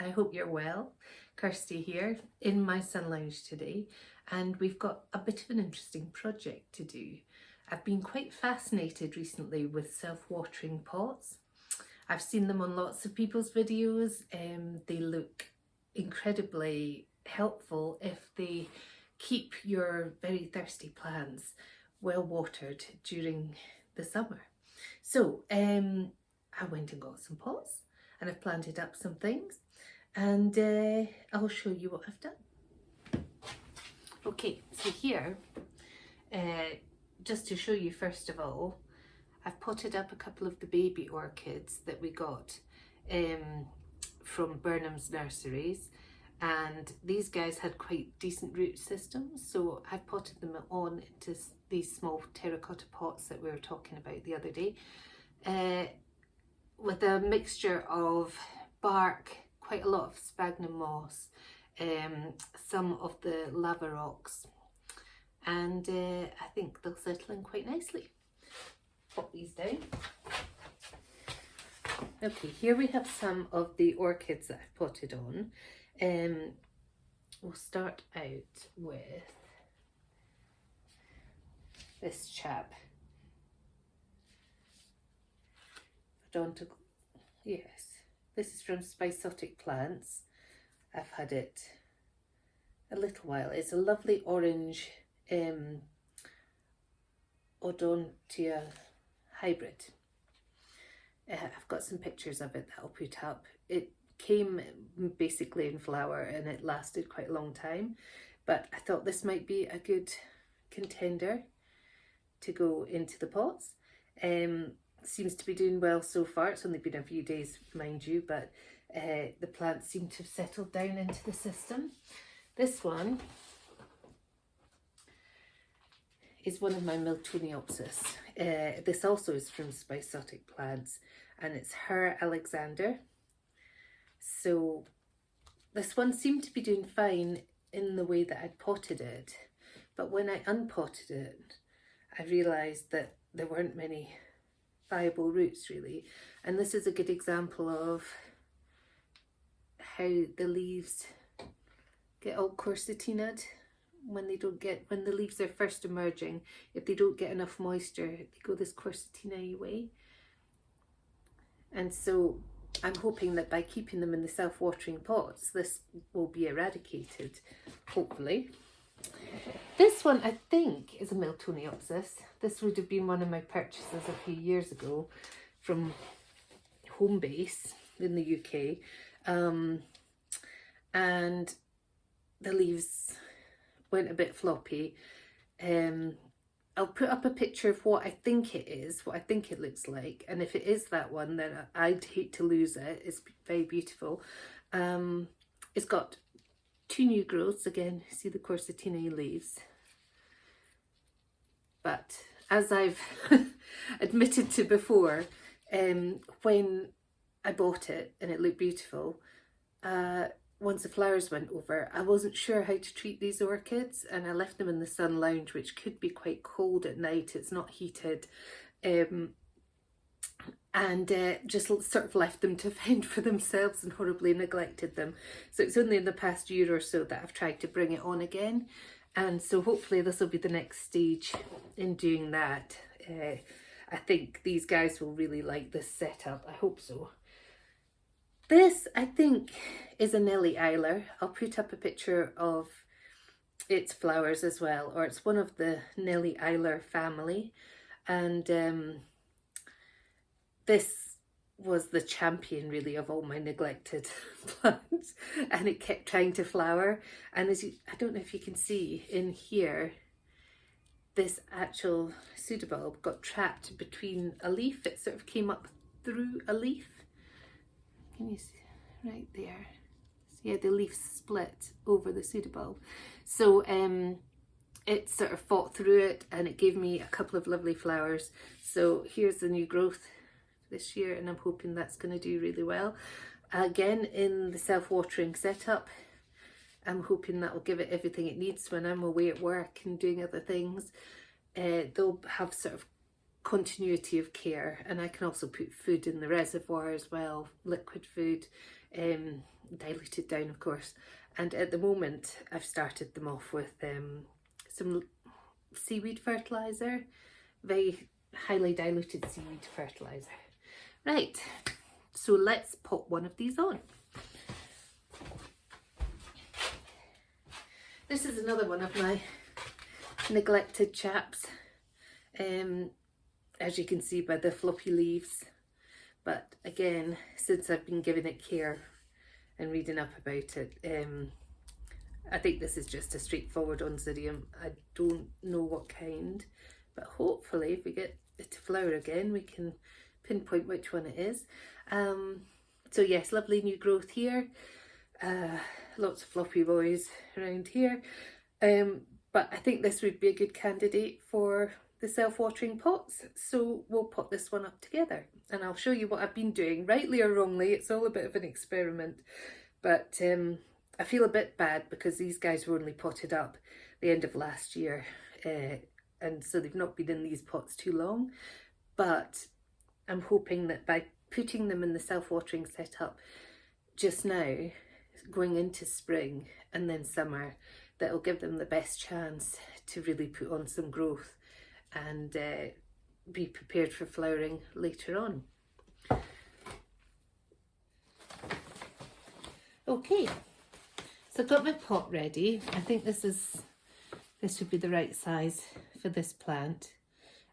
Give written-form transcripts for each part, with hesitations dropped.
I hope you're well. Kirsty here in my sun lounge today, and we've got a bit of an interesting project to do. I've been quite fascinated recently with self-watering pots. I've seen them on lots of people's videos. They look incredibly helpful if they keep your very thirsty plants well watered during the summer. So I went and got some pots and I've planted up some things, and I'll show you what I've done. Okay, so here, just to show you first of all, I've potted up a couple of the baby orchids that we got from Burnham's Nurseries, and these guys had quite decent root systems, so I've potted them on into these small terracotta pots that we were talking about the other day, with a mixture of bark, quite a lot of sphagnum moss, some of the lava rocks, and I think they'll settle in quite nicely. Pop these down. Okay, here we have some of the orchids that I've potted on. We'll start out with this chap. Yes, this is from Spicotic Plants. I've had it a little while. It's a lovely orange Odontia hybrid. I've got some pictures of it that I'll put up. It came basically in flower and it lasted quite a long time, but I thought this might be a good contender to go into the pots. Seems to be doing well so far. It's only been a few days, mind you, but the plants seem to have settled down into the system. This one is one of my miltoniopsis. This also is from Spicotic Plants, and it's Her Alexander. So this one seemed to be doing fine in the way that I'd potted it, but when I unpotted it, I realised that there weren't many viable roots really, and this is a good example of how the leaves get all quercetinaed when the leaves are first emerging. If they don't get enough moisture, they go this quercetina way. And so I'm hoping that by keeping them in the self-watering pots, this will be eradicated, hopefully. This one I think is a miltoniopsis. This would have been one of my purchases a few years ago from Homebase in the UK. And the leaves went a bit floppy. I'll put up a picture of what I think it is, what I think it looks like, and if it is that one, then I'd hate to lose it. It's very beautiful. It's got 2 new growths. Again, see the quercetina leaves. But as I've admitted to before, when I bought it and it looked beautiful, once the flowers went over, I wasn't sure how to treat these orchids, and I left them in the sun lounge, which could be quite cold at night. It's not heated. And just sort of left them to fend for themselves and horribly neglected them. So it's only in the past year or so that I've tried to bring it on again, and so hopefully this will be the next stage in doing that. I think these guys will really like this setup. I hope so. This, I think, is a Nellie Eiler. I'll put up a picture of its flowers as well, or it's one of the Nellie Eiler family, and this was the champion really of all my neglected plants, and it kept trying to flower. And as I don't know if you can see in here, this actual pseudobulb got trapped between a leaf. It sort of came up through a leaf. Can you see right there? So yeah, the leaf split over the pseudobulb. So it sort of fought through it, and it gave me a couple of lovely flowers. So here's the new growth this year, and I'm hoping that's going to do really well. Again, in the self-watering setup, I'm hoping that will give it everything it needs when I'm away at work and doing other things. They'll have sort of continuity of care, and I can also put food in the reservoir as well, liquid food, diluted down of course. And at the moment I've started them off with some seaweed fertilizer, very highly diluted seaweed fertilizer. Right, so let's pop one of these on. This is another one of my neglected chaps, as you can see by the floppy leaves. But again, since I've been giving it care and reading up about it, I think this is just a straightforward oncidium. I don't know what kind, but hopefully if we get it to flower again, we can pinpoint which one it is. So yes, lovely new growth here. Lots of floppy boys around here. But I think this would be a good candidate for the self-watering pots. So we'll pot this one up together and I'll show you what I've been doing, rightly or wrongly. It's all a bit of an experiment, but I feel a bit bad because these guys were only potted up the end of last year. And so they've not been in these pots too long, but I'm hoping that by putting them in the self-watering setup just now, going into spring and then summer, that'll give them the best chance to really put on some growth and be prepared for flowering later on. Okay, so I've got my pot ready. I think this would be the right size for this plant.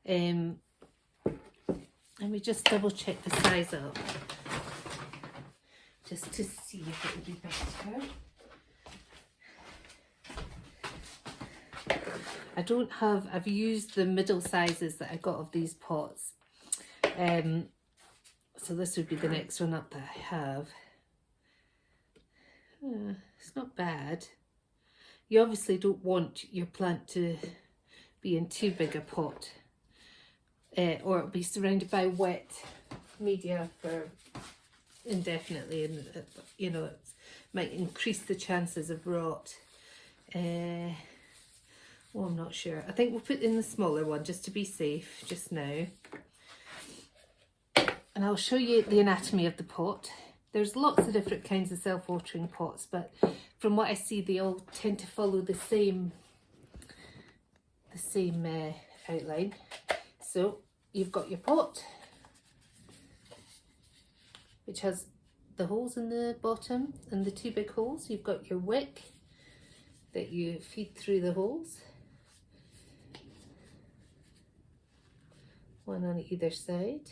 And we just double check the size up just to see if it would be better. I've used the middle sizes that I got of these pots. So this would be the next one up that I have. It's not bad. You obviously don't want your plant to be in too big a pot, or it'll be surrounded by wet media for indefinitely, and you know, it might increase the chances of rot. Well, I'm not sure. I think we'll put in the smaller one just to be safe just now. And I'll show you the anatomy of the pot. There's lots of different kinds of self-watering pots, but from what I see, they all tend to follow the same outline. So you've got your pot, which has the holes in the bottom and the two big holes. You've got your wick that you feed through the holes, one on either side.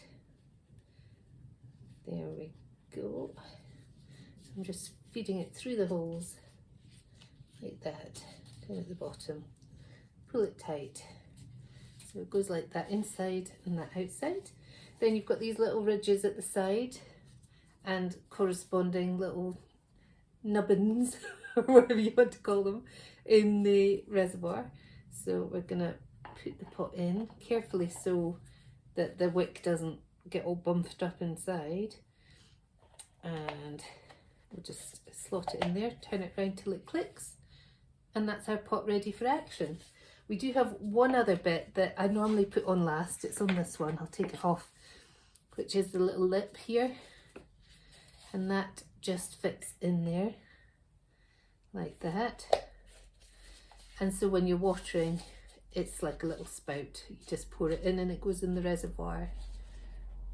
There we go. So I'm just feeding it through the holes like that, down at the bottom. Pull it tight. So it goes like that inside and that outside. Then you've got these little ridges at the side and corresponding little nubbins, or whatever you want to call them, in the reservoir. So we're gonna put the pot in carefully so that the wick doesn't get all bumped up inside, and we'll just slot it in there, turn it around till it clicks, and that's our pot ready for action. We do have one other bit that I normally put on last. It's on this one. I'll take it off, which is the little lip here, and that just fits in there like that. And so when you're watering, it's like a little spout. You just pour it in and it goes in the reservoir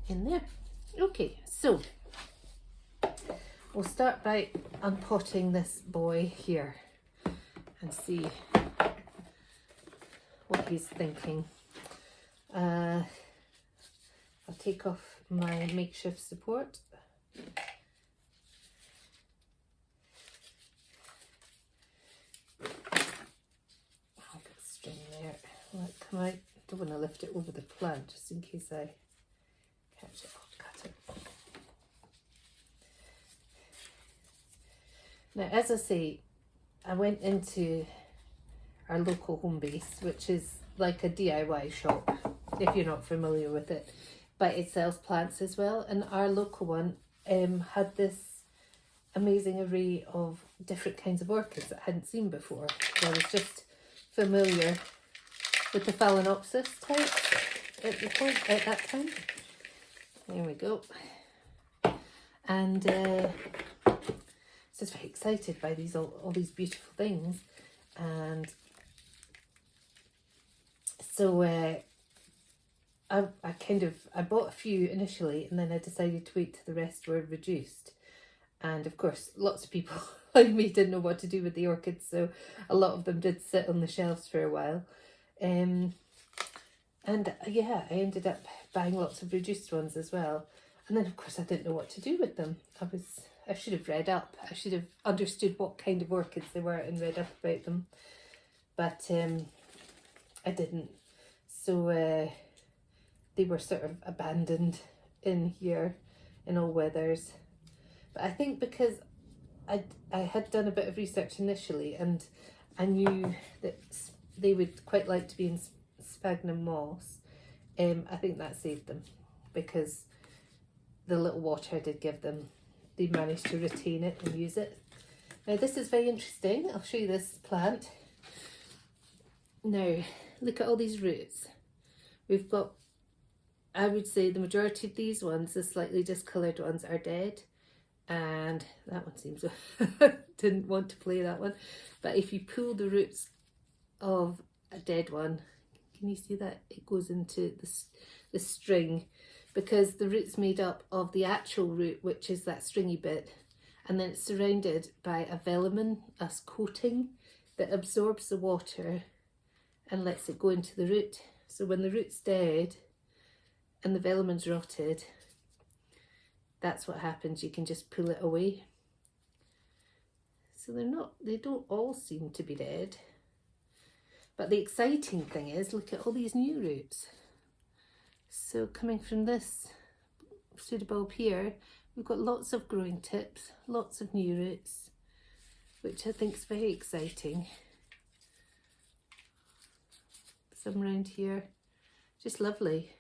in there. Okay, so we'll start by unpotting this boy here and see what he's thinking. I'll take off my makeshift support. I've got string there. Let come out. Don't want to lift it over the plant just in case I catch it. I'll cut it. Now, as I say, I went into our local home base, which is like a DIY shop, if you're not familiar with it, but it sells plants as well. And our local one had this amazing array of different kinds of orchids that I hadn't seen before. I was just familiar with the phalaenopsis type at the point at that time. There we go. And just very excited by these all these beautiful things. And so I bought a few initially, and then I decided to wait till the rest were reduced. And of course, lots of people like me didn't know what to do with the orchids, so a lot of them did sit on the shelves for a while. And yeah, I ended up buying lots of reduced ones as well. And then of course I didn't know what to do with them. I should have read up. I should have understood what kind of orchids they were and read up about them. But I didn't. So they were sort of abandoned in here in all weathers. But I think because I had done a bit of research initially, and I knew that they would quite like to be in sphagnum moss. I think that saved them, because the little water I did give them, they managed to retain it and use it. Now this is very interesting. I'll show you this plant. Now look at all these roots. We've got, I would say the majority of these ones, the slightly discoloured ones, are dead. And that one seems, didn't want to play that one. But if you pull the roots of a dead one, can you see that? It goes into the string, because the root's made up of the actual root, which is that stringy bit, and then it's surrounded by a velamen, a coating, that absorbs the water and lets it go into the root. So when the root's dead and the velamen's rotted, that's what happens. You can just pull it away. So they don't all seem to be dead. But the exciting thing is, look at all these new roots. So coming from this pseudobulb here, we've got lots of growing tips, lots of new roots, which I think is very exciting. Some around here, just lovely.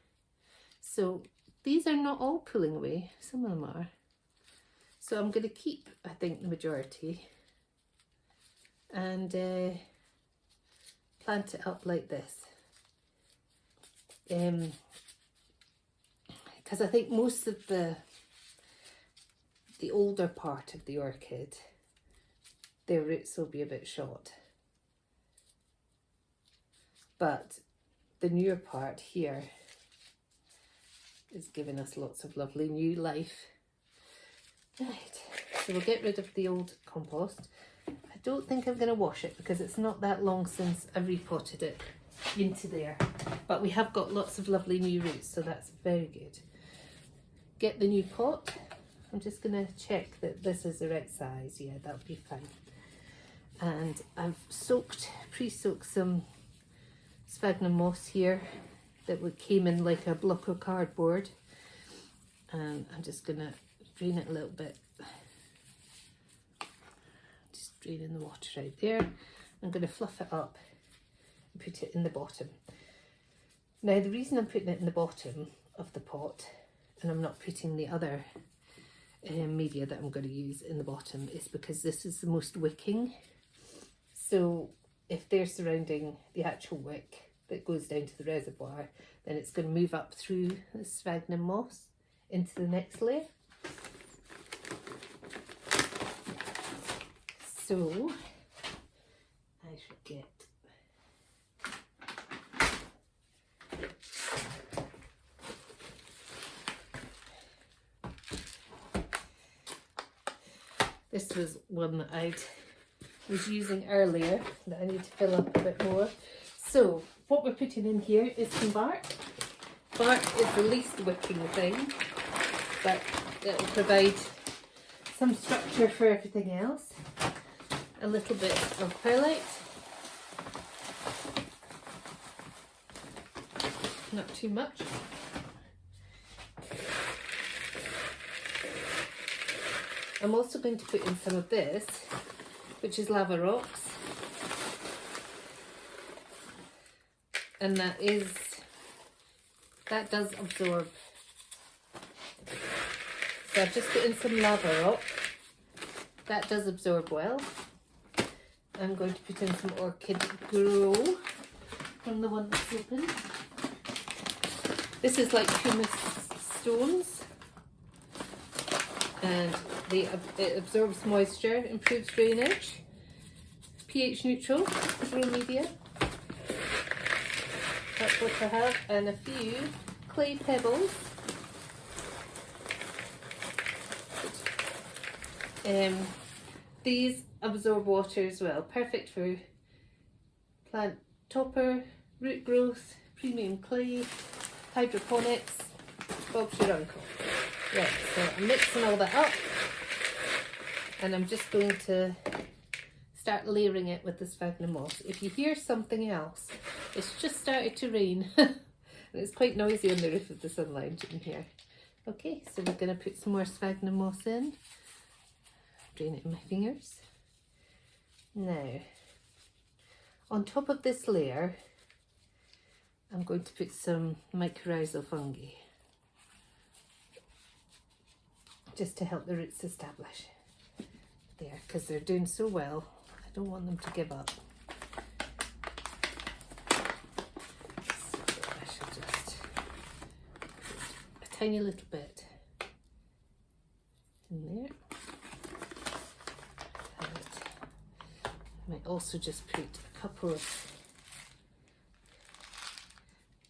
So these are not all pulling away, some of them are. So I'm going to keep, I think, the majority, and plant it up like this. Because I think most of the older part of the orchid, their roots will be a bit short. But the newer part here is giving us lots of lovely new life. Right, so we'll get rid of the old compost. I don't think I'm going to wash it because it's not that long since I repotted it into there. But we have got lots of lovely new roots, so that's very good. Get the new pot. I'm just going to check that this is the right size. Yeah, that'll be fine. And I've pre-soaked some sphagnum moss here that came in like a block of cardboard, and I'm just going to drain it a little bit. Just draining the water out there. I'm going to fluff it up and put it in the bottom. Now the reason I'm putting it in the bottom of the pot, and I'm not putting the other media that I'm going to use in the bottom, is because this is the most wicking. So if they're surrounding the actual wick that goes down to the reservoir, then it's going to move up through the sphagnum moss into the next layer. So I should get this was one that I was using earlier that I need to fill up a bit more. So what we're putting in here is some bark. Bark is the least wicking thing, but it will provide some structure for everything else. A little bit of perlite, not too much. I'm also going to put in some of this, which is lava rocks, and that does absorb. So I've just put in some lava rock. That does absorb well. I'm going to put in some Orchid Grow from the one that's open. This is like humus stones, and it absorbs moisture, improves drainage, pH neutral, grow media. That's what I have, and a few clay pebbles. These absorb water as well, perfect for plant topper, root growth, premium clay, hydroponics. Bob's your uncle. Right, so I'm mixing all that up, and I'm just going to start layering it with the sphagnum moss. If you hear something else, it's just started to rain and it's quite noisy on the roof of the sun lounge in here. Okay, so we're going to put some more sphagnum moss in. Drain it in my fingers. Now, on top of this layer, I'm going to put some mycorrhizal fungi, just to help the roots establish there, because they're doing so well. I don't want them to give up. So I should just put a tiny little bit in there. I might also just put a couple of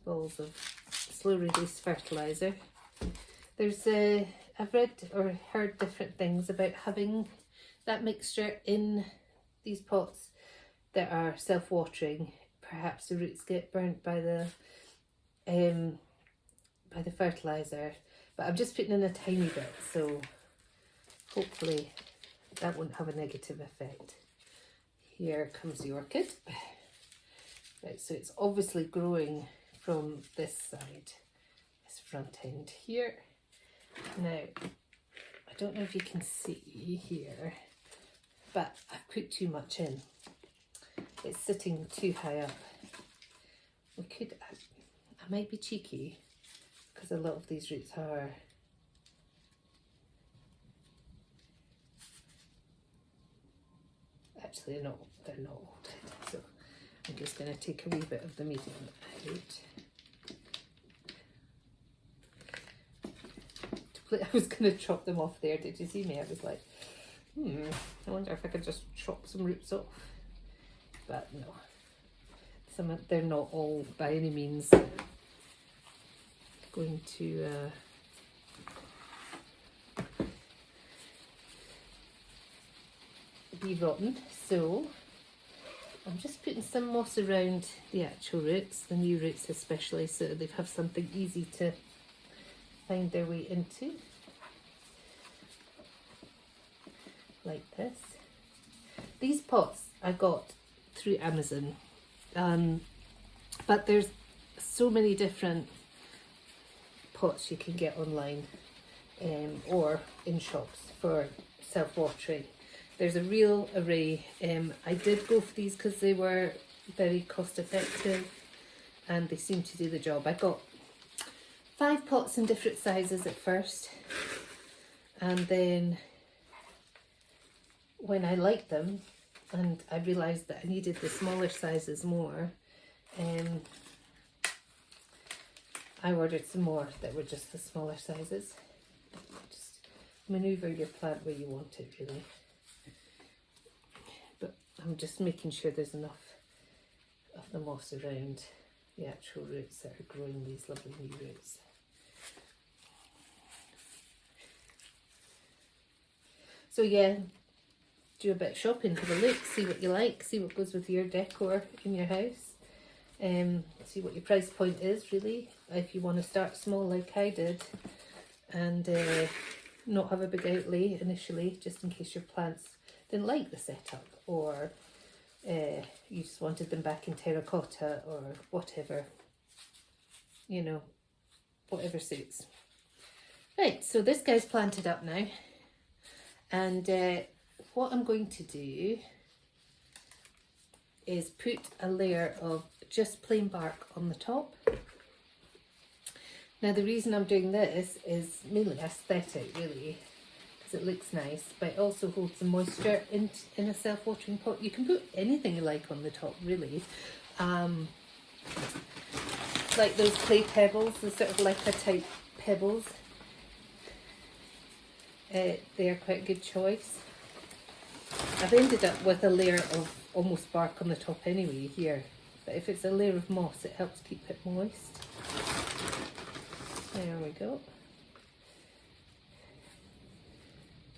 balls of slow release fertilizer. There's I've read or heard different things about having that mixture in these pots that are self-watering. Perhaps the roots get burnt by the fertilizer, but I'm just putting in a tiny bit, so hopefully that won't have a negative effect. Here comes the orchid. Right, so it's obviously growing from this side, this front end here. Now, I don't know if you can see here, but I've put too much in. It's sitting too high up. We could, I might be cheeky, because a lot of these roots are actually they're not altered. So I'm just going to take a wee bit of the medium out. I was going to chop them off there. Did you see me? I was like, I wonder if I could just chop some roots off. But no, they're not all by any means going to be rotten. So I'm just putting some moss around the actual roots, the new roots especially, so they have something easy to find their way into, like this. These pots I got through Amazon, but there's so many different pots you can get online or in shops for self-watering. There's a real array. I did go for these because they were very cost effective and they seem to do the job. I got 5 pots in different sizes at first, and then when I liked them and I realised that I needed the smaller sizes more, I ordered some more that were just the smaller sizes. Just manoeuvre your plant where you want it, really. But I'm just making sure there's enough of the moss around the actual roots that are growing these lovely new roots. So yeah, do a bit of shopping, have a look, see what you like, see what goes with your decor in your house, see what your price point is really, if you want to start small like I did and not have a big outlay initially, just in case your plants didn't like the setup, or you just wanted them back in terracotta or whatever, you know, whatever suits. Right, so this guy's planted up now, and what I'm going to do is put a layer of just plain bark on the top. Now the reason I'm doing this is mainly aesthetic really, because it looks nice, but it also holds the moisture in a self-watering pot. You can put anything you like on the top really. like those clay pebbles, the sort of like a type pebbles. They are quite a good choice. I've ended up with a layer of almost bark on the top anyway here, but if it's a layer of moss it helps keep it moist. There we go.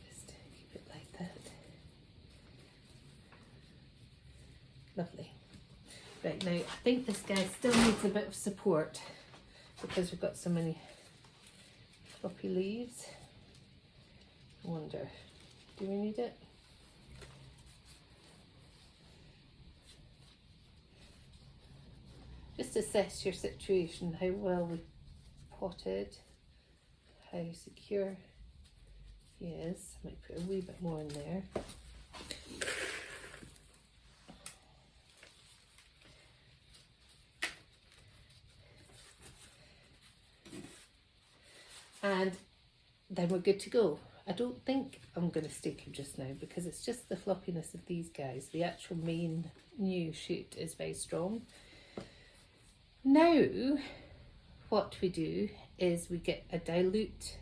Just keep it like that. Lovely. Right, now I think this guy still needs a bit of support because we've got so many floppy leaves. I wonder, do we need it? Just assess your situation, how well we potted, how secure he is. I might put a wee bit more in there. And then we're good to go. I don't think I'm going to stake him just now because it's just the floppiness of these guys. The actual main new shoot is very strong. Now what we do is we get a dilute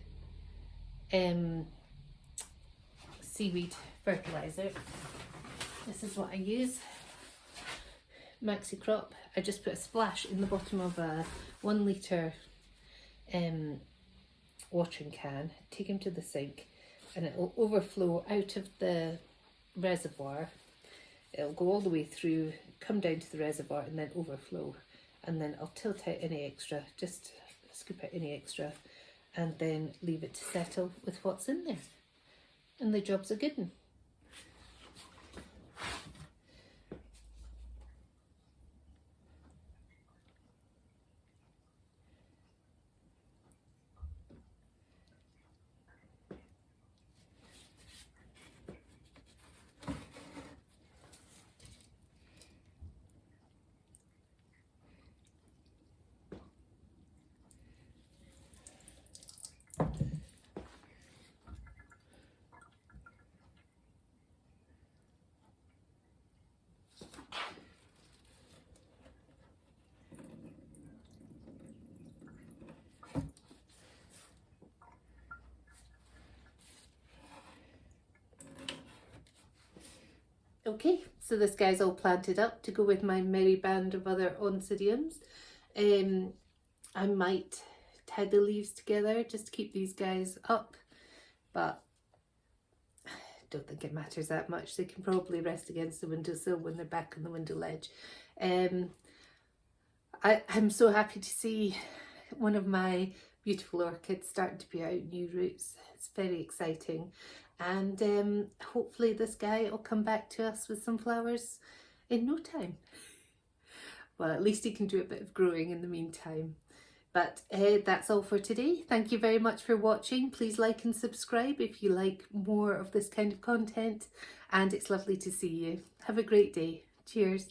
seaweed fertilizer. This is what I use, Maxi Crop. I just put a splash in the bottom of a 1 litre watering can, take him to the sink, and it will overflow out of the reservoir. It'll go all the way through, come down to the reservoir and then overflow. And then I'll tilt out any extra, just scoop out any extra, and then leave it to settle with what's in there. And the job's a good one. Okay, so this guy's all planted up to go with my merry band of other oncidiums. I might tie the leaves together just to keep these guys up, but I don't think it matters that much. They can probably rest against the windowsill when they're back on the window ledge. I'm so happy to see one of my beautiful orchids starting to put out new roots. It's very exciting. And hopefully this guy will come back to us with some flowers in no time. Well, at least he can do a bit of growing in the meantime. But that's all for today. Thank you very much for watching. Please like and subscribe if you like more of this kind of content. And it's lovely to see you. Have a great day. Cheers.